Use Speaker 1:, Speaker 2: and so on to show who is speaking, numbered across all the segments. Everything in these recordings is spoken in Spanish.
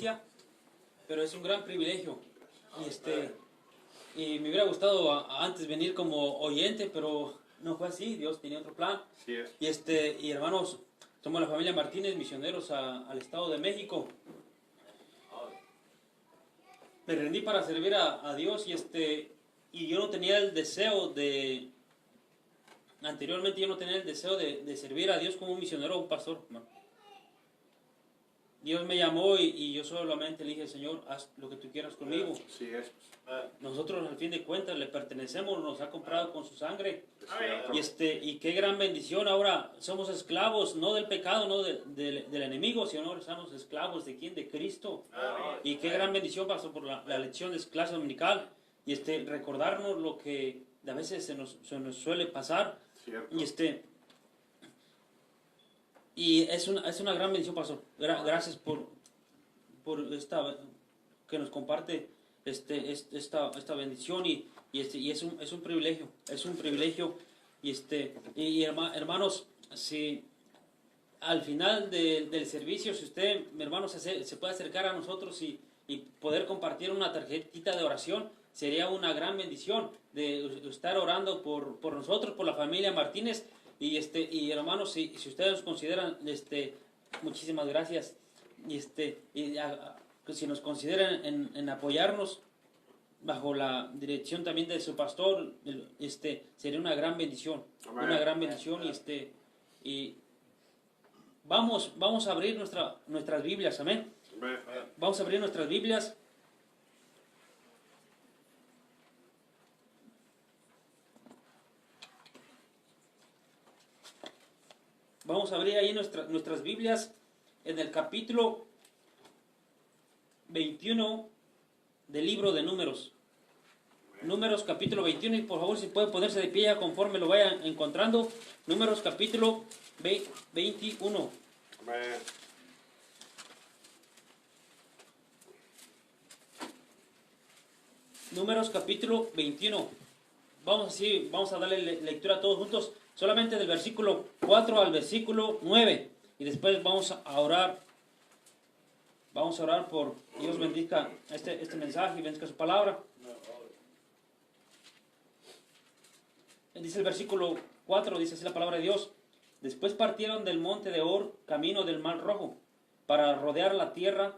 Speaker 1: iglesia, pero es un gran privilegio. Y me hubiera gustado antes venir como oyente, pero no fue así. Dios tenía otro plan.
Speaker 2: Sí es.
Speaker 1: Y hermanos, somos la familia Martínez, misioneros al Estado de México. Me rendí para servir a Dios y yo no tenía el deseo anteriormente yo no tenía el deseo de servir a Dios como un misionero o un pastor, hermano. Dios me llamó y yo solamente le dije, Señor, haz lo que tú quieras conmigo.
Speaker 2: Sí es.
Speaker 1: Nosotros al fin de cuentas le pertenecemos, nos ha comprado con su sangre.
Speaker 2: Es
Speaker 1: Y qué gran bendición. Ahora somos esclavos, no del pecado, no del enemigo, sino somos esclavos de quién, de Cristo. Y qué gran bendición pasó por la lección de clase dominical. Recordarnos lo que a veces se nos suele pasar.
Speaker 2: cierto.
Speaker 1: Y es una gran bendición, pastor. Gracias por esta que nos comparte esta bendición y es un privilegio, hermanos, si al final del servicio, si usted, hermanos, se puede acercar a nosotros y poder compartir una tarjetita de oración, sería una gran bendición de estar orando por nosotros, por la familia Martínez. Y hermanos, si ustedes nos consideran, muchísimas gracias. Si nos consideran en apoyarnos bajo la dirección también de su pastor, sería una gran bendición.
Speaker 2: Amén.
Speaker 1: Una gran bendición. Y vamos a abrir nuestras Biblias, amén.
Speaker 2: Amén.
Speaker 1: Vamos a abrir nuestras Biblias. Vamos a abrir ahí nuestras Biblias en el capítulo 21 del libro de Números. Números capítulo 21, y por favor si puede ponerse de pie conforme lo vayan encontrando. Números capítulo 21.
Speaker 2: Amén.
Speaker 1: Números capítulo 21. Vamos a darle lectura a todos juntos, solamente del versículo 4 al versículo 9. Y después vamos a orar. Vamos a orar por Dios bendiga este mensaje y bendiga su palabra. Dice el versículo 4, dice así la palabra de Dios. Después partieron del monte de Or, camino del Mar Rojo, para rodear la tierra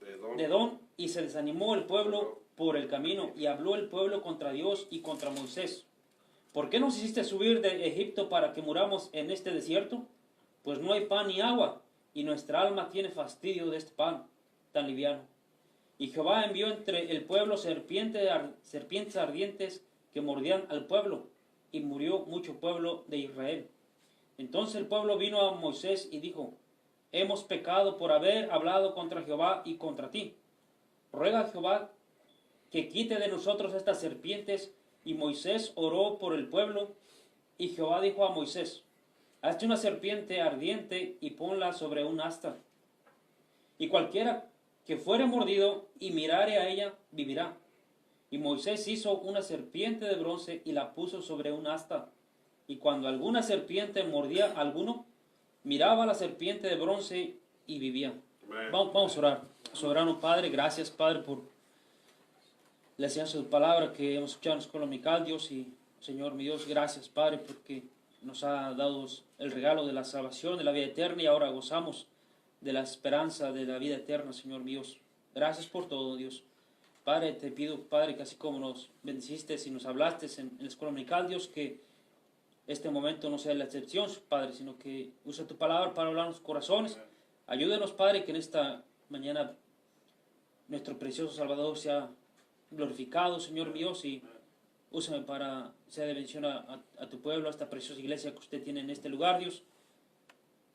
Speaker 1: de Edom, y se desanimó el pueblo por el camino, y habló el pueblo contra Dios y contra Moisés. ¿Por qué nos hiciste subir de Egipto para que muramos en este desierto? Pues no hay pan ni agua, y nuestra alma tiene fastidio de este pan tan liviano. Y Jehová envió entre el pueblo serpientes ardientes que mordían al pueblo, y murió mucho pueblo de Israel. Entonces el pueblo vino a Moisés y dijo: hemos pecado por haber hablado contra Jehová y contra ti. Ruega a Jehová que quite de nosotros estas serpientes. Y Moisés oró por el pueblo, y Jehová dijo a Moisés: hazte una serpiente ardiente y ponla sobre un asta, y cualquiera que fuere mordido y mirare a ella vivirá. Y Moisés hizo una serpiente de bronce y la puso sobre un asta, y cuando alguna serpiente mordía a alguno, miraba a la serpiente de bronce y vivía. Vamos a orar. Soberano Padre, gracias Padre por la enseñanza de tu palabra que hemos escuchado en la escuela dominical, Dios. Y Señor mi Dios, gracias Padre porque nos ha dado el regalo de la salvación, de la vida eterna, y ahora gozamos de la esperanza de la vida eterna, Señor mi Dios. Gracias por todo, Dios. Padre, te pido, Padre, que así como nos bendeciste y nos hablaste en la escuela dominical, Dios, que este momento no sea la excepción, Padre, sino que usa tu palabra para hablar en los corazones. Ayúdenos, Padre, que en esta mañana nuestro precioso Salvador sea glorificado, Señor mi Dios, y úsame para sea de bendición a tu pueblo, a esta preciosa iglesia que usted tiene en este lugar, Dios.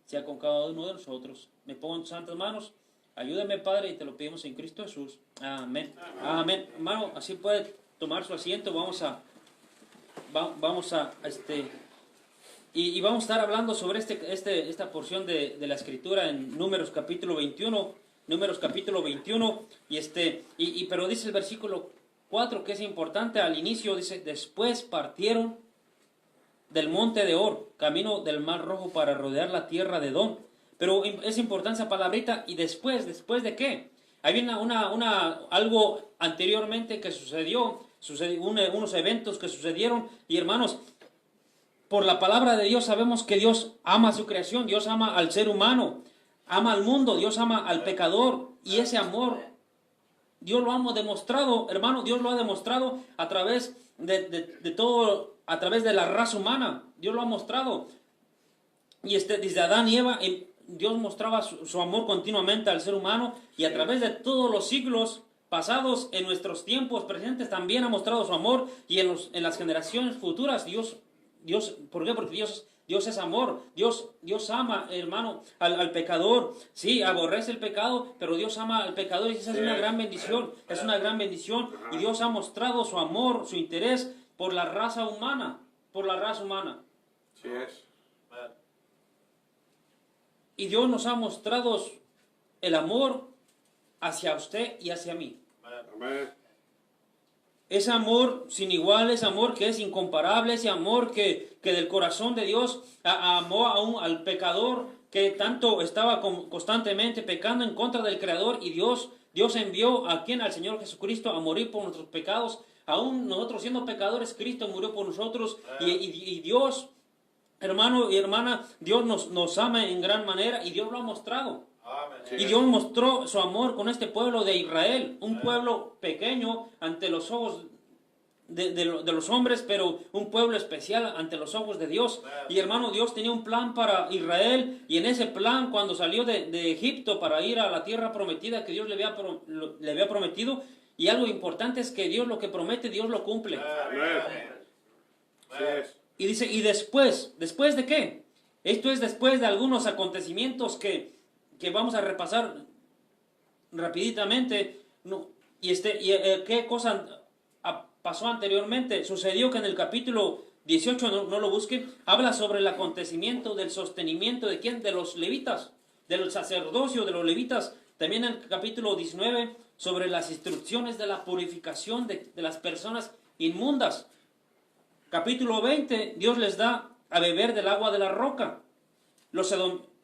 Speaker 1: Sea con cada uno de nosotros. Me pongo en tus santas manos. Ayúdame, Padre, y te lo pedimos en Cristo Jesús. Amén. Amén. Hermano, así puede tomar su asiento. Vamos a y vamos a estar hablando sobre esta porción de la escritura en Números capítulo 21. Números capítulo 21. Pero dice el versículo 4 que es importante al inicio. Dice: después partieron del monte de Or, camino del Mar Rojo, para rodear la tierra de Edom, Pero es importante esa palabrita. ¿Y después de qué? Había algo anteriormente que sucedió unos eventos que sucedieron. Y hermanos, por la palabra de Dios sabemos que Dios ama a su creación, Dios ama al ser humano, ama al mundo, Dios ama al pecador. Y ese amor, Dios lo ha demostrado, hermano, Dios lo ha demostrado a través de todo, a través de la raza humana. Dios lo ha mostrado. Y desde Adán y Eva, Dios mostraba su amor continuamente al ser humano, y a través de todos los siglos pasados, en nuestros tiempos presentes, también ha mostrado su amor, y en las generaciones futuras, Dios, ¿por qué? Porque Dios es amor. Dios ama, hermano, al pecador. Sí, aborrece el pecado, pero Dios ama al pecador, y esa es una gran bendición. Es una gran bendición. Y Dios ha mostrado su amor, su interés por la raza humana. Por la raza humana.
Speaker 2: Sí es.
Speaker 1: Y Dios nos ha mostrado el amor hacia usted y hacia mí.
Speaker 2: Amén.
Speaker 1: Ese amor sin igual, ese amor que es incomparable, ese amor que del corazón de Dios amó al pecador que tanto estaba constantemente pecando en contra del Creador, y Dios envió al Señor Jesucristo a morir por nuestros pecados. Aún nosotros siendo pecadores, Cristo murió por nosotros, y Dios, hermano y hermana, Dios nos ama en gran manera, y Dios lo ha mostrado. Y Dios mostró su amor con este pueblo de Israel, un pueblo pequeño ante los ojos de los hombres, pero un pueblo especial ante los ojos de Dios. Y hermano, Dios tenía un plan para Israel, y en ese plan, cuando salió de Egipto para ir a la tierra prometida que Dios le había prometido, y algo importante es que Dios lo que promete, Dios lo cumple. Y dice, ¿y después de qué? Esto es después de algunos acontecimientos que vamos a repasar rapiditamente. ¿Qué cosa pasó anteriormente? Sucedió que en el capítulo 18, no lo busquen, habla sobre el acontecimiento del sostenimiento de ¿quién? De los levitas, del sacerdocio de los levitas. También en el capítulo 19, sobre las instrucciones de la purificación de las personas inmundas. Capítulo 20, Dios les da a beber del agua de la roca.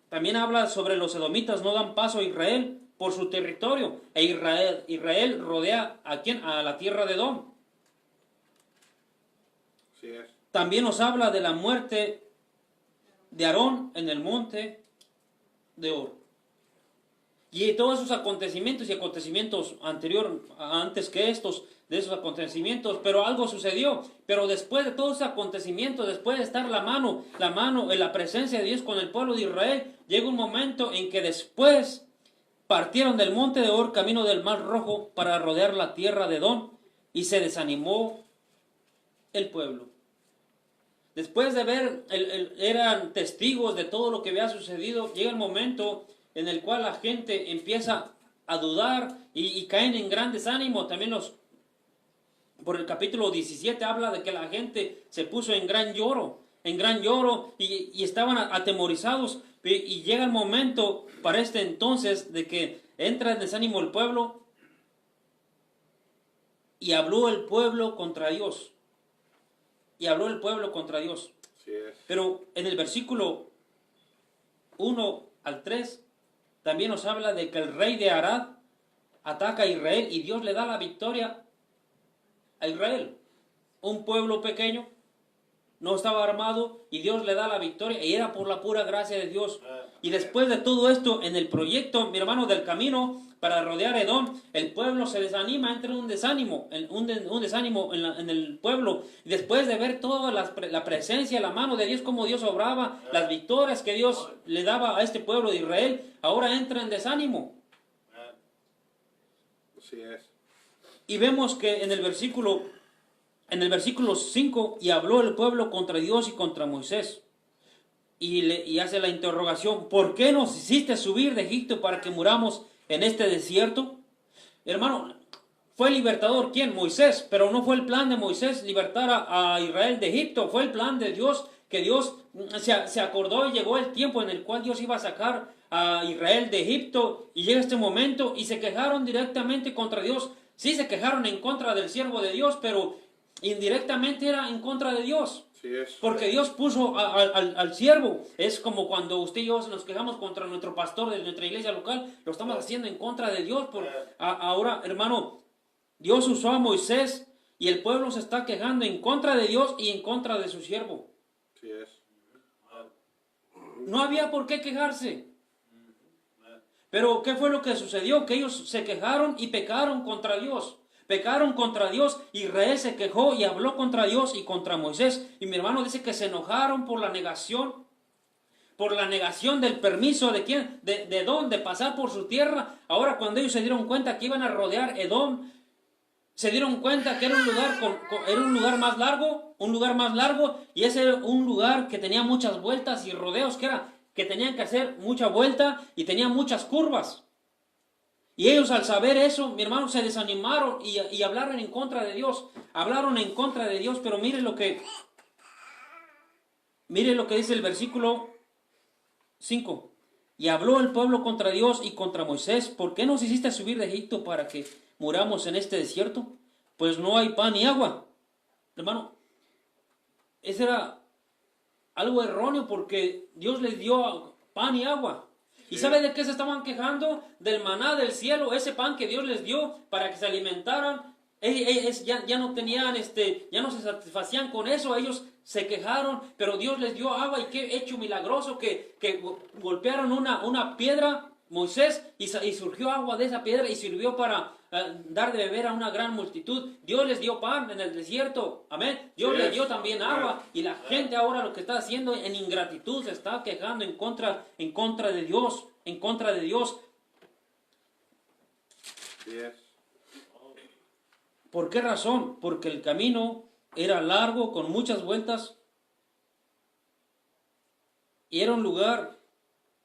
Speaker 1: También habla sobre los edomitas no dan paso a Israel por su territorio, e Israel rodea a la tierra de Edom.
Speaker 2: Sí es.
Speaker 1: También nos habla de la muerte de Aarón en el monte de Hor. Y todos esos acontecimientos y acontecimientos antes que de esos acontecimientos, pero algo sucedió. Pero después de todos esos acontecimientos, después de estar la mano en la presencia de Dios con el pueblo de Israel, llega un momento en que después partieron del monte de Hor, camino del Mar Rojo, para rodear la tierra de Edom, y se desanimó el pueblo. Después de ver, eran testigos de todo lo que había sucedido, llega el momento en el cual la gente empieza a dudar y caen en gran desánimo. También por el capítulo 17 habla de que la gente se puso en gran lloro, y estaban atemorizados. Y llega el momento para este entonces de que entra en desánimo el pueblo, y habló el pueblo contra Dios.
Speaker 2: Sí es.
Speaker 1: Pero en el versículo 1 al 3 también nos habla de que el rey de Arad ataca a Israel, y Dios le da la victoria a Israel. Un pueblo pequeño, no estaba armado, y Dios le da la victoria, y era por la pura gracia de Dios. Y después de todo esto, en el proyecto, mi hermano, del camino para rodear Edom, el pueblo se desanima, entra en un desánimo en el pueblo. Y después de ver toda la presencia, la mano de Dios, cómo Dios obraba, las victorias que Dios le daba a este pueblo de Israel, ahora entra en desánimo.
Speaker 2: Así es.
Speaker 1: Y vemos que en el versículo 5, y habló el pueblo contra Dios y contra Moisés. Y hace la interrogación, ¿por qué nos hiciste subir de Egipto para que muramos en este desierto? Hermano, fue el libertador, ¿quién? Moisés. Pero no fue el plan de Moisés libertar a Israel de Egipto, fue el plan de Dios, que Dios se acordó, y llegó el tiempo en el cual Dios iba a sacar a Israel de Egipto, y llega este momento, y se quejaron directamente contra Dios. Sí, se quejaron en contra del siervo de Dios, pero indirectamente era en contra de Dios.
Speaker 2: Así es.
Speaker 1: Porque Dios puso al siervo. Es como cuando usted y yo nos quejamos contra nuestro pastor de nuestra iglesia local. Lo estamos haciendo en contra de Dios. Ahora, hermano, Dios usó a Moisés y el pueblo se está quejando en contra de Dios y en contra de su siervo.
Speaker 2: Así es.
Speaker 1: No había por qué quejarse. Pero ¿qué fue lo que sucedió? Que ellos se quejaron y pecaron contra Dios. Pecaron contra Dios. Israel se quejó y habló contra Dios y contra Moisés. Y mi hermano dice que se enojaron por la negación. Por la negación del permiso de quién, de Edom, de pasar por su tierra. Ahora cuando ellos se dieron cuenta que iban a rodear Edom, se dieron cuenta que era un lugar más largo, y ese era un lugar que tenía muchas vueltas y rodeos, que tenían que hacer mucha vuelta y tenía muchas curvas. Y ellos al saber eso, mi hermano, se desanimaron y hablaron en contra de Dios. Hablaron en contra de Dios, pero mire lo que dice el versículo 5. Y habló el pueblo contra Dios y contra Moisés: ¿por qué nos hiciste subir de Egipto para que muramos en este desierto? Pues no hay pan ni agua. Hermano, ese era algo erróneo, porque Dios les dio pan y agua. ¿Y sabe de qué se estaban quejando? Del maná del cielo, ese pan que Dios les dio para que se alimentaran. Ya no tenían, ya no se satisfacían con eso. Ellos se quejaron, pero Dios les dio agua. Y qué hecho milagroso, que golpearon una piedra, Moisés, y surgió agua de esa piedra y sirvió para dar de beber a una gran multitud. Dios les dio pan en el desierto, amén. Dios les dio también agua, y la gente ahora lo que está haciendo en ingratitud se está quejando en contra de Dios, en contra de Dios.
Speaker 2: Yes.
Speaker 1: ¿Por qué razón? Porque el camino era largo, con muchas vueltas, y era un lugar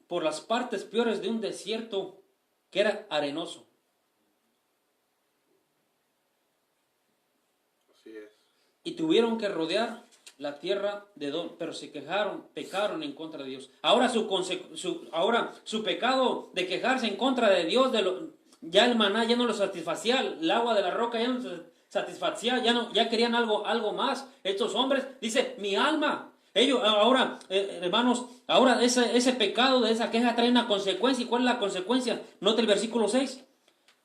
Speaker 1: por las partes peores de un desierto que era arenoso.
Speaker 2: Así es.
Speaker 1: Y tuvieron que rodear la tierra de Edom, pero se quejaron, pecaron en contra de Dios. Ahora su pecado de quejarse en contra de Dios, ya el maná ya no lo satisfacía, el agua de la roca ya no lo satisfacía, ya querían algo más. Estos hombres, dice, mi alma. Ellos ahora, hermanos, ahora ese pecado de esa queja trae una consecuencia. ¿Y cuál es la consecuencia? Note el versículo 6.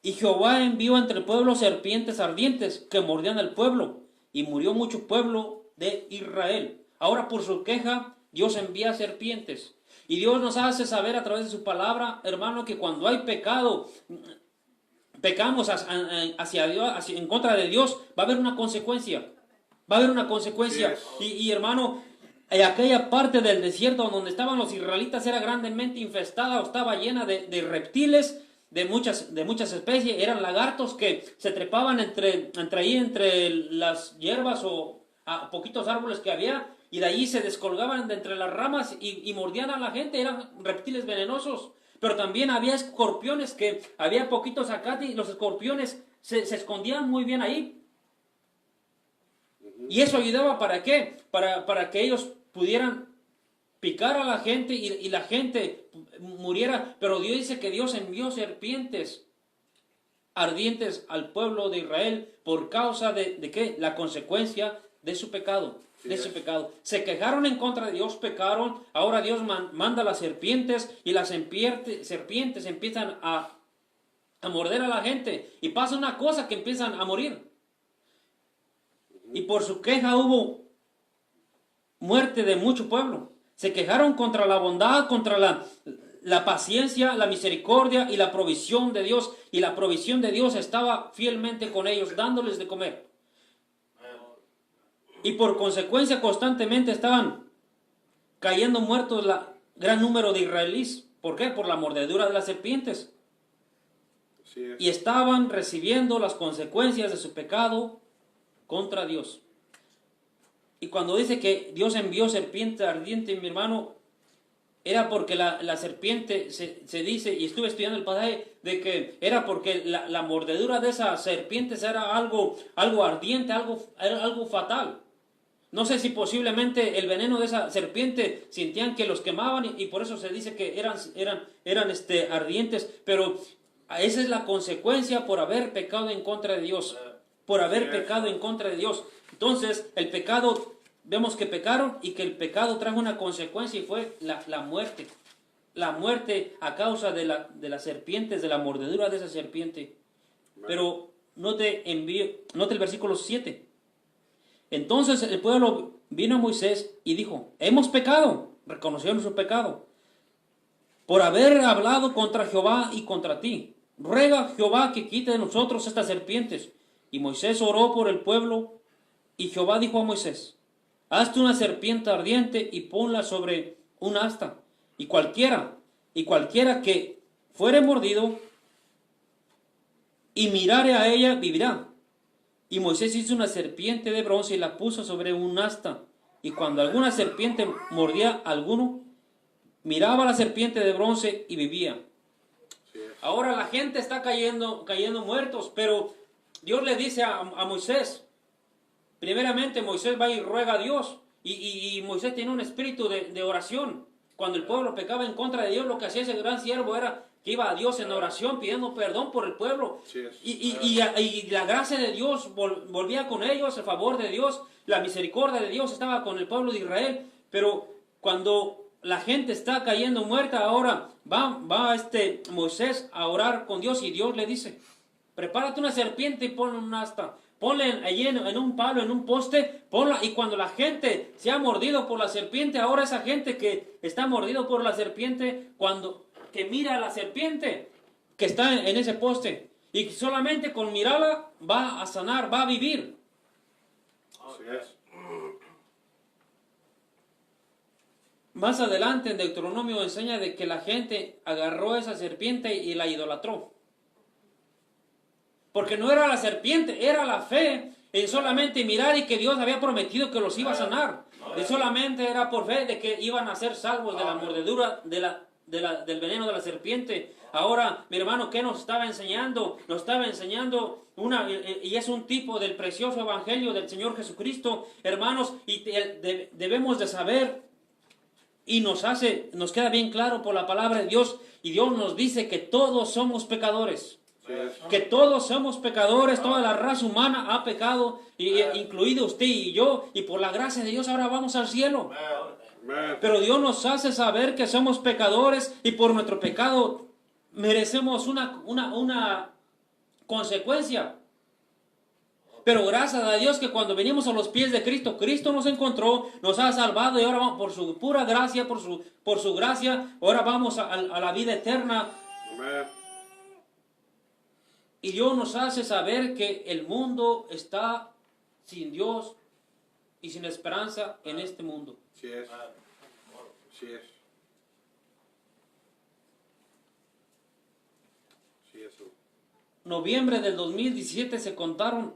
Speaker 1: Y Jehová envió entre el pueblo serpientes ardientes que mordían al pueblo, y murió mucho pueblo de Israel. Ahora por su queja, Dios envía serpientes. Y Dios nos hace saber a través de su palabra, hermano, que cuando hay pecado, pecamos hacia Dios, en contra de Dios, va a haber una consecuencia. Va a haber una consecuencia. Y hermano, aquella parte del desierto donde estaban los israelitas era grandemente infestada, o estaba llena de reptiles, de muchas especies. Eran lagartos que se trepaban entre las hierbas o a poquitos árboles que había, y de allí se descolgaban de entre las ramas y mordían a la gente. Eran reptiles venenosos. Pero también había escorpiones, que había poquitos acá, y los escorpiones se escondían muy bien ahí. Y eso ayudaba, ¿para qué? Para que ellos pudieran picar a la gente y la gente muriera. Pero Dios dice que Dios envió serpientes ardientes al pueblo de Israel por causa de ¿qué? La consecuencia de su pecado. Se quejaron en contra de Dios, pecaron. Ahora Dios manda las serpientes, y las serpientes empiezan a morder a la gente. Y pasa una cosa, que empiezan a morir. Y por su queja hubo muerte de mucho pueblo. Se quejaron contra la bondad, contra la paciencia, la misericordia y la provisión de Dios. Y la provisión de Dios estaba fielmente con ellos, dándoles de comer. Y por consecuencia constantemente estaban cayendo muertos gran número de israelíes. ¿Por qué? Por la mordedura de las serpientes.
Speaker 2: Así es.
Speaker 1: Y estaban recibiendo las consecuencias de su pecado contra Dios. Y cuando dice que Dios envió serpiente ardiente, mi hermano, era porque la serpiente, se dice, y estuve estudiando el pasaje, de que era porque la mordedura de esas serpientes era algo ardiente, algo fatal. No sé si posiblemente el veneno de esa serpiente sentían que los quemaban, y por eso se dice que eran ardientes. Pero esa es la consecuencia por haber pecado en contra de Dios. Por haber pecado en contra de Dios. Entonces, el pecado vemos que pecaron y que el pecado trajo una consecuencia y fue la muerte. La muerte a causa de las serpientes, de la mordedura de esa serpiente. Pero note el versículo 7. Entonces el pueblo vino a Moisés y dijo, hemos pecado, reconocieron su pecado, por haber hablado contra Jehová y contra ti. Ruega a Jehová que quite de nosotros estas serpientes. Y Moisés oró por el pueblo, y Jehová dijo a Moisés, hazte una serpiente ardiente y ponla sobre un asta, y cualquiera que fuere mordido y mirare a ella vivirá. Y Moisés hizo una serpiente de bronce y la puso sobre un asta, y cuando alguna serpiente mordía a alguno, miraba a la serpiente de bronce y vivía. Ahora la gente está cayendo muertos, pero Dios le dice a Moisés, primeramente Moisés va y ruega a Dios, y Moisés tiene un espíritu de oración. Cuando el pueblo pecaba en contra de Dios, lo que hacía ese gran siervo era que iba a Dios en oración pidiendo perdón por el pueblo. Y la gracia de Dios volvía con ellos, el favor de Dios, la misericordia de Dios estaba con el pueblo de Israel. Pero cuando la gente está cayendo muerta, ahora va Moisés a orar con Dios y Dios le dice, prepárate una serpiente y ponle un asta. Ponle allí en un palo, en un poste, ponla, y cuando la gente se ha mordido por la serpiente, ahora esa gente que está mordido por la serpiente, que mira a la serpiente que está en ese poste, y solamente con mirarla va a sanar, va a vivir.
Speaker 2: Así es.
Speaker 1: Más adelante en Deuteronomio enseña de que la gente agarró esa serpiente y la idolatró. Porque no era la serpiente, era la fe en solamente mirar y que Dios había prometido que los iba a sanar. Y solamente era por fe de que iban a ser salvos de la mordedura del veneno de la serpiente. Ahora, mi hermano, ¿qué nos estaba enseñando? Nos estaba enseñando y es un tipo del precioso evangelio del Señor Jesucristo, hermanos, y debemos de saber, y nos queda bien claro por la palabra de Dios, y Dios nos dice que todos somos pecadores. Que todos somos pecadores, toda la raza humana ha pecado, incluido usted y yo, y por la gracia de Dios ahora vamos al cielo. Pero Dios nos hace saber que somos pecadores y por nuestro pecado merecemos una consecuencia. Pero gracias a Dios que cuando venimos a los pies de Cristo, Cristo nos encontró, nos ha salvado y ahora vamos, por su pura gracia, por su gracia, ahora vamos a la vida eterna. Y Dios nos hace saber que el mundo está sin Dios y sin esperanza en este mundo.
Speaker 2: Sí es. Sí es. Sí es.
Speaker 1: Noviembre del 2017 se contaron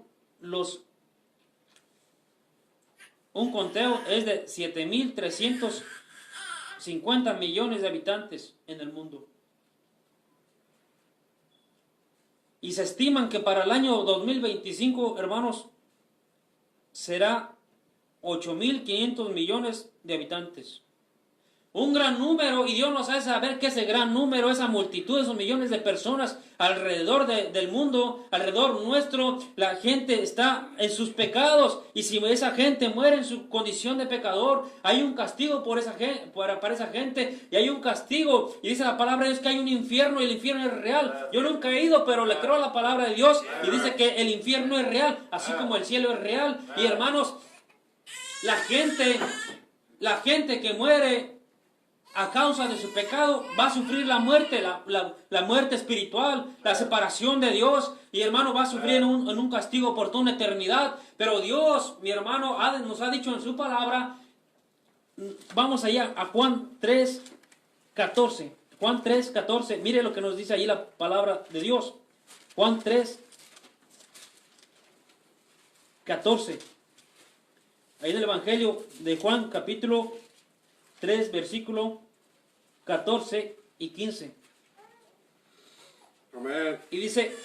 Speaker 1: un conteo es de 7.350 millones de habitantes en el mundo. Y se estiman que para el año 2025, hermanos, será 8.500 millones de habitantes. Un gran número, y Dios nos hace saber que ese gran número, esa multitud, esos millones de personas alrededor del mundo, alrededor nuestro, la gente está en sus pecados, y si esa gente muere en su condición de pecador, hay un castigo para esa gente, y hay un castigo, y dice la palabra de Dios que hay un infierno, y el infierno es real. Yo nunca he ido, pero le creo a la palabra de Dios, y dice que el infierno es real, así como el cielo es real. Y hermanos, la gente que muere a causa de su pecado va a sufrir la muerte, la muerte espiritual, la separación de Dios, y hermano va a sufrir en un castigo por toda una eternidad. Pero Dios, mi hermano, nos ha dicho en su palabra, vamos allá a Juan 3:14. Juan 3:14, mire lo que nos dice allí la palabra de Dios. Juan 3:14. Ahí en el Evangelio de Juan, capítulo 3, versículo 14 y 15.
Speaker 2: Amén.
Speaker 1: Y dice,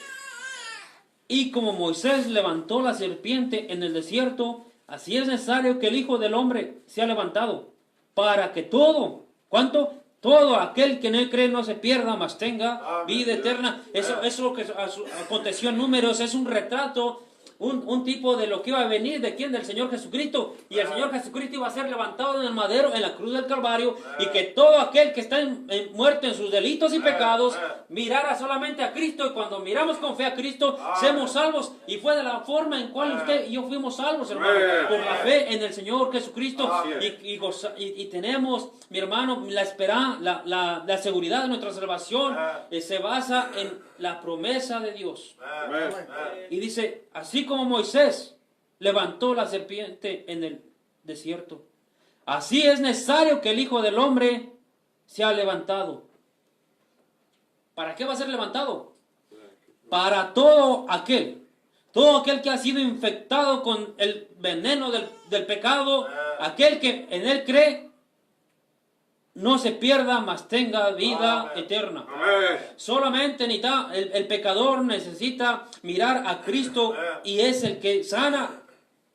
Speaker 1: y como Moisés levantó la serpiente en el desierto, así es necesario que el Hijo del Hombre sea levantado, para que todo, ¿cuánto? Todo aquel que en él cree no se pierda, mas tenga vida eterna. Eso es lo que aconteció en Números, es un retrato un tipo de lo que iba a venir, ¿de quién? Del Señor Jesucristo. Y el Señor Jesucristo iba a ser levantado en el madero, en la cruz del Calvario, y que todo aquel que está muerto en sus delitos y pecados, mirara solamente a Cristo, y cuando miramos con fe a Cristo, seamos salvos. Y fue de la forma en cual usted y yo fuimos salvos, hermano, por la fe en el Señor Jesucristo. Y tenemos, mi hermano, la esperanza, la seguridad de nuestra salvación se basa en la promesa de Dios. Y dice, así como Moisés levantó la serpiente en el desierto, así es necesario que el Hijo del Hombre sea levantado. ¿Para qué va a ser levantado? Para todo aquel que ha sido infectado con el veneno del pecado, aquel que en él cree, no se pierda, mas tenga vida eterna. Solamente el pecador necesita mirar a Cristo, y es el que sana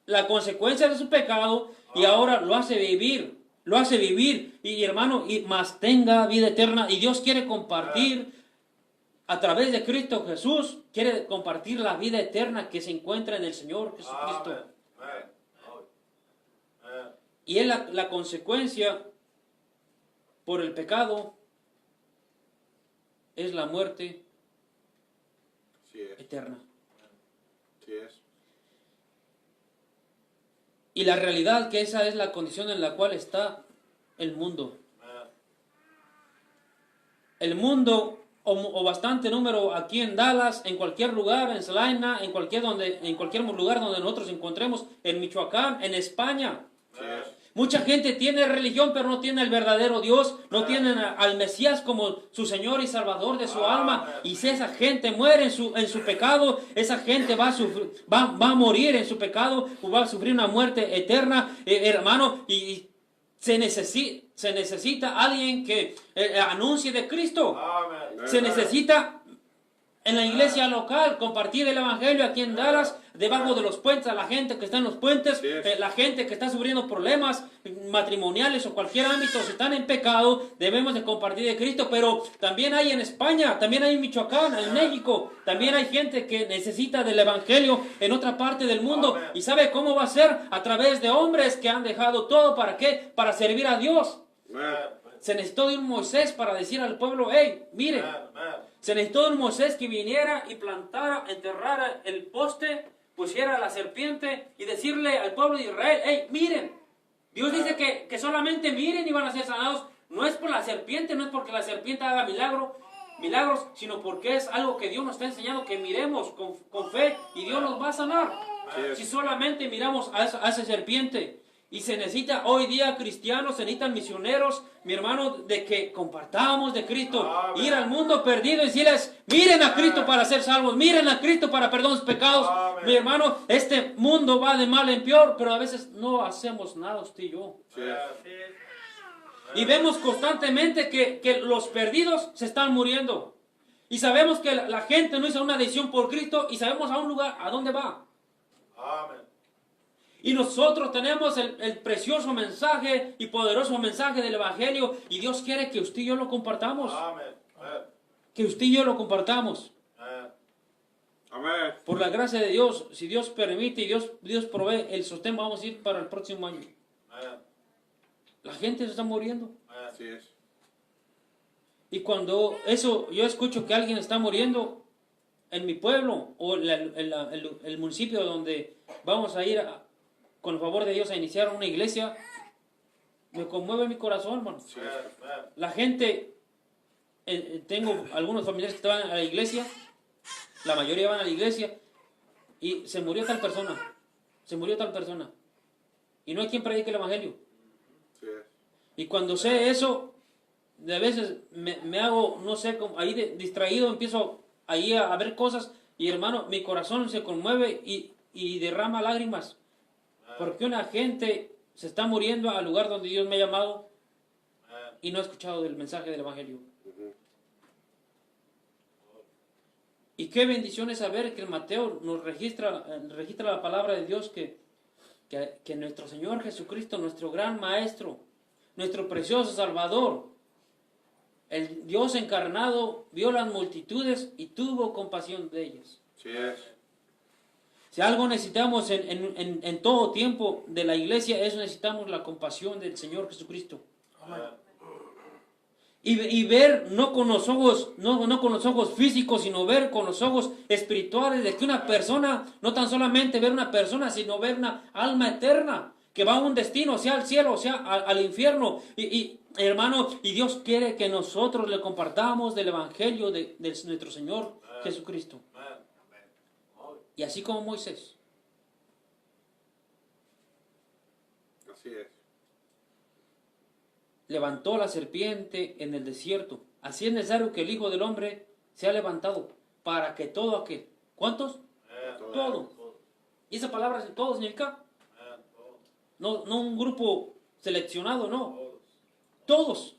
Speaker 1: la consecuencia de su pecado, y ahora lo hace vivir, y hermano, y más tenga vida eterna. Y Dios quiere compartir a través de Cristo Jesús, quiere compartir la vida eterna que se encuentra en el Señor Jesucristo. Y es la consecuencia por el pecado, es la muerte eterna.
Speaker 2: Sí es.
Speaker 1: Y la realidad que esa es la condición en la cual está el mundo. El mundo, o bastante número aquí en Dallas, en cualquier lugar, en Salina, en cualquier lugar donde nosotros encontremos, en Michoacán, en España.
Speaker 2: Sí es.
Speaker 1: Mucha gente tiene religión, pero no tiene al verdadero Dios, no tienen al Mesías como su Señor y Salvador de su alma. Y si esa gente muere en su pecado, esa gente va a morir en su pecado, o va a sufrir una muerte eterna, hermano. Y se necesita alguien que anuncie de Cristo. Se necesita en la iglesia local compartir el evangelio aquí en Dallas, debajo de los puentes, a la gente que está en los puentes, la gente que está sufriendo problemas matrimoniales o cualquier ámbito, si están en pecado, debemos de compartir de Cristo. Pero también hay en España, también hay en Michoacán, en México, también hay gente que necesita del evangelio en otra parte del mundo. ¿Y sabe cómo va a ser? A través de hombres que han dejado todo. ¿Para qué? Para servir a Dios. Se necesitó de un Moisés para decir al pueblo, hey, miren. Se necesitó de un Moisés que viniera y plantara, enterrara el poste, pusiera la serpiente y decirle al pueblo de Israel, hey, miren. Dios dice que solamente miren y van a ser sanados. No es por la serpiente, no es porque la serpiente haga milagros, sino porque es algo que Dios nos está enseñando, que miremos con fe, y Dios nos va a sanar. Si solamente miramos a esa serpiente. Y se necesita hoy día cristianos, se necesitan misioneros, mi hermano, de que compartamos de Cristo. Ir al mundo perdido y decirles, miren a Cristo para ser salvos, miren a Cristo para perdón de sus pecados. Mi hermano, este mundo va de mal en peor, pero a veces no hacemos nada usted y yo. Y vemos constantemente que los perdidos se están muriendo. Y sabemos que la gente no hizo una decisión por Cristo, y sabemos a un lugar, a dónde va. Y nosotros tenemos el precioso mensaje y poderoso mensaje del Evangelio, y Dios quiere que usted y yo lo compartamos. Que usted y yo lo compartamos. Por la gracia de Dios, si Dios permite y Dios provee el sostén, vamos a ir para el próximo año. La gente se está muriendo.
Speaker 2: Así es.
Speaker 1: Y cuando yo escucho que alguien está muriendo en mi pueblo o el municipio donde vamos a ir con el favor de Dios a iniciar una iglesia, me conmueve mi corazón, hermano.
Speaker 2: Sí.
Speaker 1: La gente, tengo algunos familiares que van a la iglesia, la mayoría van a la iglesia, y se murió tal persona, y no hay quien predique el evangelio.
Speaker 2: Sí.
Speaker 1: Y cuando sé eso, de veces me hago, no sé, como ahí distraído, empiezo ahí a ver cosas, y hermano, mi corazón se conmueve y derrama lágrimas. Porque una gente se está muriendo al lugar donde Dios me ha llamado y no ha escuchado del mensaje del evangelio. Y qué bendición es saber que el Mateo nos registra la palabra de Dios, que nuestro Señor Jesucristo, nuestro gran Maestro, nuestro precioso Salvador, el Dios encarnado, vio las multitudes y tuvo compasión de ellas.
Speaker 2: Sí es.
Speaker 1: Si algo necesitamos en todo tiempo de la iglesia, es necesitamos la compasión del Señor Jesucristo. Y ver no con los ojos, no con los ojos físicos, sino ver con los ojos espirituales de que una persona, no tan solamente ver una persona, sino ver una alma eterna que va a un destino, sea al cielo, sea al infierno. Hermano, y Dios quiere que nosotros le compartamos del evangelio de nuestro Señor Jesucristo. Y así como Moisés.
Speaker 2: Así es.
Speaker 1: Levantó la serpiente en el desierto. Así es necesario que el Hijo del Hombre sea levantado para que todo aquel. ¿Cuántos? Todo. Y esa palabra todo significa no un grupo seleccionado, no. Todos.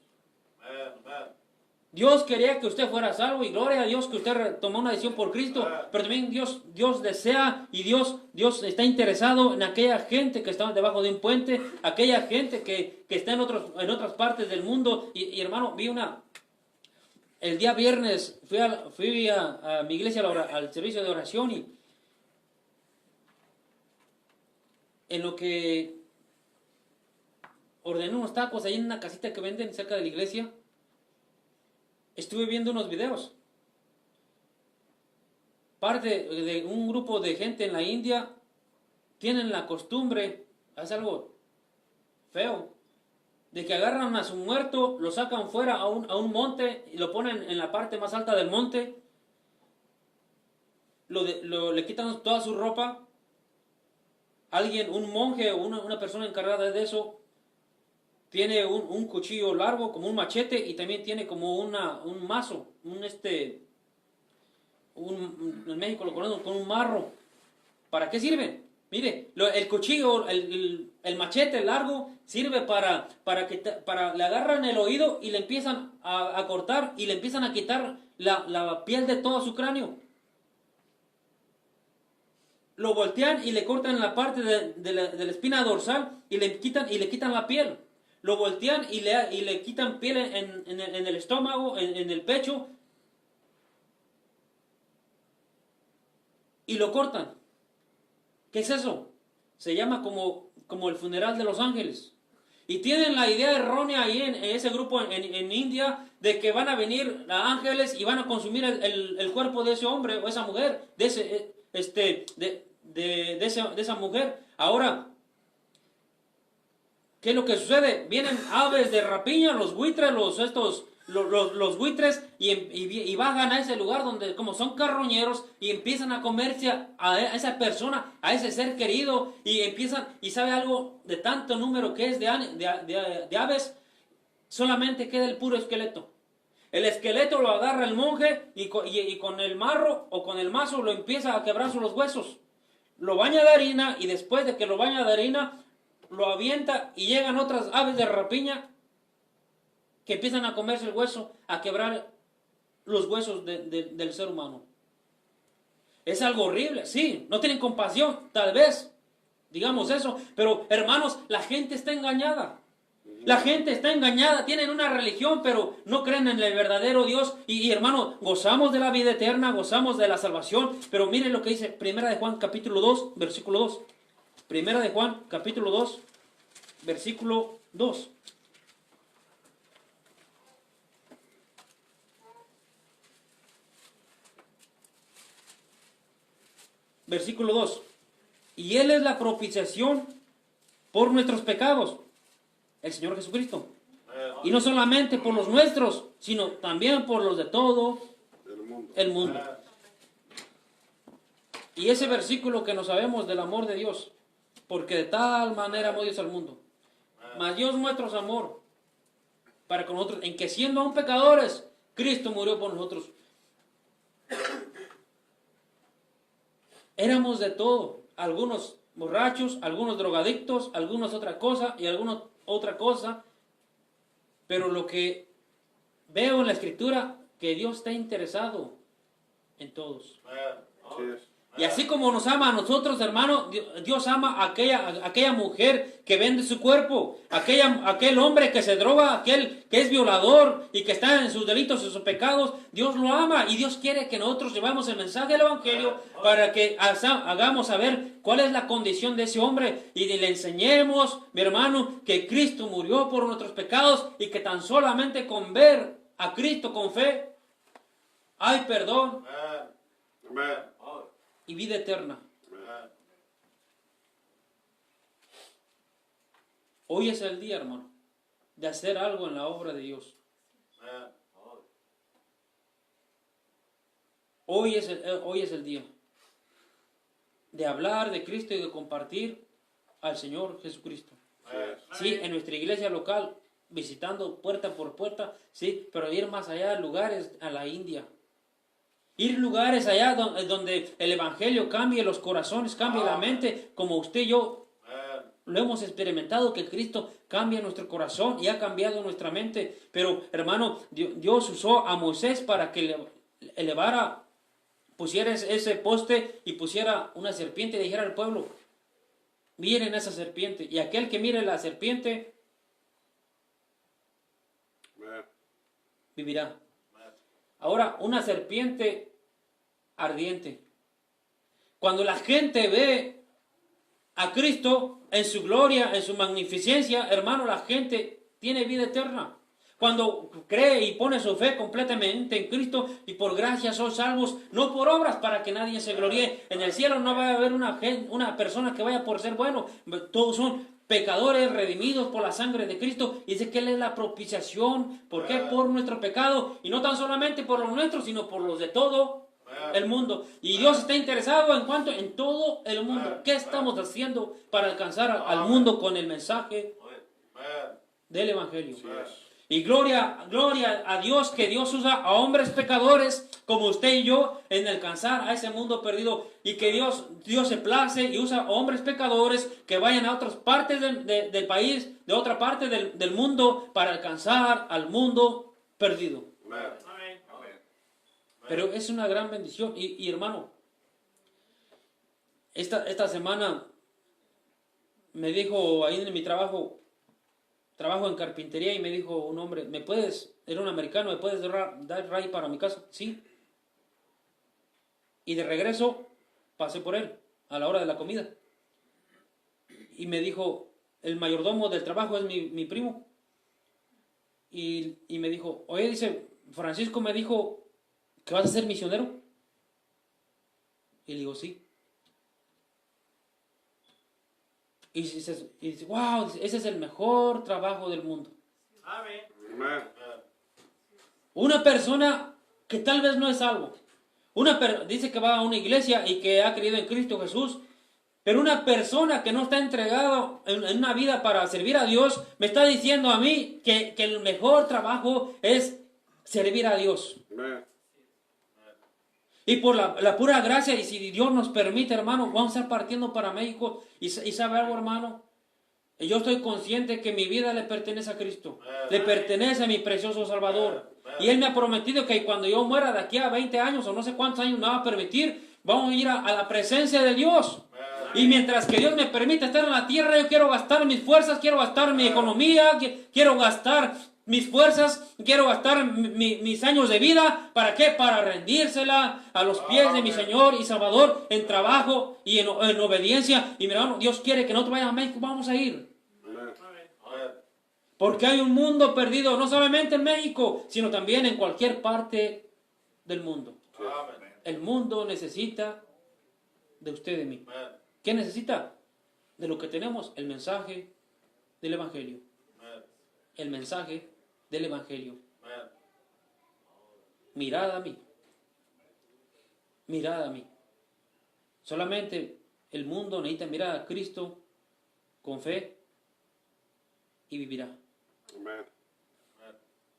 Speaker 1: Dios quería que usted fuera salvo y gloria a Dios que usted tomó una decisión por Cristo, pero también Dios desea y Dios está interesado en aquella gente que está debajo de un puente, aquella gente que está en otras partes del mundo. Y hermano, el día viernes fui a mi iglesia al servicio de oración y en lo que ordené unos tacos ahí en una casita que venden cerca de la iglesia, estuve viendo unos videos. Parte de un grupo de gente en la India tienen la costumbre, es algo feo, de que agarran a su muerto, lo sacan fuera a un monte y lo ponen en la parte más alta del monte, le quitan toda su ropa. Un monje o una persona encargada de eso, tiene un cuchillo largo como un machete y también tiene como un mazo, en México lo conocen con un marro. ¿Para qué sirve? Mire, el cuchillo, el machete largo sirve para le agarran el oído y le empiezan a cortar y le empiezan a quitar la piel de todo su cráneo. Lo voltean y le cortan la parte de la espina dorsal y le quitan la piel. Lo voltean y le quitan piel en el estómago, en el pecho, y lo cortan. ¿Qué es eso? Se llama como el funeral de los ángeles. Y tienen la idea errónea ahí en ese grupo en India de que van a venir ángeles y van a consumir el cuerpo de ese hombre o esa mujer, de esa mujer. Ahora, ¿qué es lo que sucede? Vienen aves de rapiña, los buitres, los buitres y bajan a ese lugar donde como son carroñeros y empiezan a comerse a esa persona, a ese ser querido y sabe algo de tanto número que es de aves, solamente queda el puro esqueleto. El esqueleto lo agarra el monje y con el marro o con el mazo lo empieza a quebrar los huesos. Lo baña de harina y después de que lo baña de harina lo avienta y llegan otras aves de rapiña que empiezan a comerse el hueso, a quebrar los huesos del ser humano. Es algo horrible, sí, no tienen compasión, tal vez, digamos eso, pero hermanos, la gente está engañada. La gente está engañada, tienen una religión, pero no creen en el verdadero Dios. Y hermano, gozamos de la vida eterna, gozamos de la salvación, pero miren lo que dice Primera de Juan capítulo 2, versículo 2. Primera de Juan capítulo 2, versículo 2. Versículo 2. Y Él es la propiciación por nuestros pecados, el Señor Jesucristo. Y no solamente por los nuestros, sino también por los de todo el mundo. Y ese versículo que nos sabemos del amor de Dios, porque de tal manera amó Dios al mundo. Mas Dios muestra su amor para con nosotros, en que siendo aún pecadores, Cristo murió por nosotros. Éramos de todo, algunos borrachos, algunos drogadictos, algunos otra cosa y algunos otra cosa, pero lo que veo en la Escritura, que Dios está interesado en todos. Y así como nos ama a nosotros, hermano, Dios ama a aquella mujer que vende su cuerpo, aquel hombre que se droga, aquel que es violador y que está en sus delitos y sus pecados. Dios lo ama y Dios quiere que nosotros llevamos el mensaje del Evangelio para que hagamos saber cuál es la condición de ese hombre y le enseñemos, mi hermano, que Cristo murió por nuestros pecados y que tan solamente con ver a Cristo con fe hay perdón
Speaker 2: Amen.
Speaker 1: y vida eterna. Hoy es el día, hermano, de hacer algo en la obra de Dios. Hoy es el día de hablar de Cristo y de compartir al Señor Jesucristo. Sí, en nuestra iglesia local, visitando puerta por puerta, sí, pero ir más allá, lugares a la India. Ir lugares allá donde el Evangelio cambie los corazones, cambie la mente, como usted y yo lo hemos experimentado, que Cristo cambia nuestro corazón y ha cambiado nuestra mente. Pero, hermano, Dios usó a Moisés para que elevara, pusiera ese poste y pusiera una serpiente y dijera al pueblo, miren esa serpiente. Y aquel que mire la serpiente, vivirá. Ahora, una serpiente ardiente. Cuando la gente ve a Cristo en su gloria, en su magnificencia, hermano, la gente tiene vida eterna. Cuando cree y pone su fe completamente en Cristo y por gracia son salvos, no por obras para que nadie se gloríe. En el cielo no va a haber una persona que vaya por ser bueno. Todos son pecadores redimidos por la sangre de Cristo. Y dice que Él es la propiciación. ¿Por qué? Por nuestro pecado. Y no tan solamente por los nuestros, sino por los de todo el mundo. Y Dios está interesado en todo el mundo. ¿Qué estamos haciendo para alcanzar al mundo con el mensaje del Evangelio? Y gloria a Dios, que Dios usa a hombres pecadores como usted y yo en alcanzar a ese mundo perdido. Y que Dios se place y usa a hombres pecadores que vayan a otras partes del país, de otra parte del mundo, para alcanzar al mundo perdido. Pero es una gran bendición. Y hermano, esta semana me dijo ahí en mi trabajo en carpintería, y me dijo un hombre, era un americano, ¿me puedes dar ray para mi casa? Sí. Y de regreso pasé por él a la hora de la comida. Y me dijo, el mayordomo del trabajo es mi primo. Y me dijo, oye, dice, Francisco me dijo que vas a ser misionero. Y le digo, sí. Y dice, wow, ese es el mejor trabajo del mundo.
Speaker 2: Amén.
Speaker 1: Una persona que tal vez no es salvo, dice que va a una iglesia y que ha creído en Cristo Jesús, pero una persona que no está entregada en una vida para servir a Dios, me está diciendo a mí que el mejor trabajo es servir a Dios.
Speaker 2: Amén.
Speaker 1: Y por la pura gracia, y si Dios nos permite, hermano, vamos a estar partiendo para México. Y sabe algo, hermano, yo estoy consciente que mi vida le pertenece a Cristo, le pertenece a mi precioso Salvador. Y Él me ha prometido que cuando yo muera de aquí a 20 años o no sé cuántos años me va a permitir, vamos a ir a la presencia de Dios. Y mientras que Dios me permite estar en la tierra, yo quiero gastar mis fuerzas, quiero gastar mi economía, quiero gastar mis fuerzas, quiero gastar mis años de vida. ¿Para qué? Para rendírsela a los pies de mi Señor y Salvador en trabajo y en obediencia. Y mi hermano, Dios quiere que nosotros vayamos a México, vamos a ir. Porque hay un mundo perdido, no solamente en México, sino también en cualquier parte del mundo. El mundo necesita de usted y de mí. ¿Qué necesita? De lo que tenemos, el mensaje del Evangelio. El mensaje del Evangelio. Mirad a mí. Mirad a mí. Solamente el mundo necesita mirar a Cristo con fe y vivirá.
Speaker 2: Amén.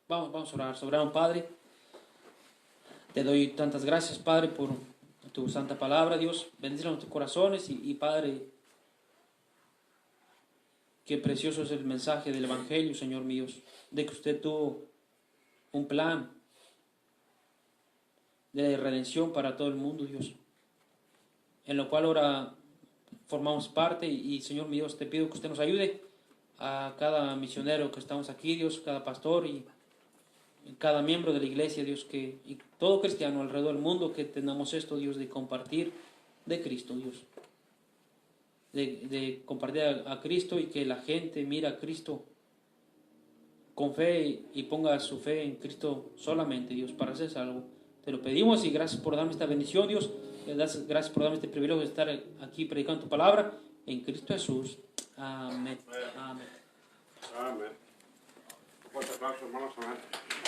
Speaker 1: Vamos a orar. Soberano Padre, te doy tantas gracias, Padre, por tu santa palabra, Dios. Bendice nuestros corazones y Padre, qué precioso es el mensaje del Evangelio, Señor mío, de que usted tuvo un plan de redención para todo el mundo, Dios. en lo cual ahora formamos parte. Y Señor mi Dios, te pido que usted nos ayude a cada misionero que estamos aquí, Dios, cada pastor y cada miembro de la iglesia, Dios, y todo cristiano alrededor del mundo, que tengamos esto, Dios, de compartir de Cristo, Dios. De compartir a Cristo y que la gente mire a Cristo con fe y ponga su fe en Cristo solamente, Dios, para hacer algo. Te lo pedimos y gracias por darme esta bendición, Dios. Gracias por darme este privilegio de estar aquí predicando tu palabra en Cristo Jesús. Amén. Amén.
Speaker 2: Amén. Fuerte aplauso, hermanos. Amén.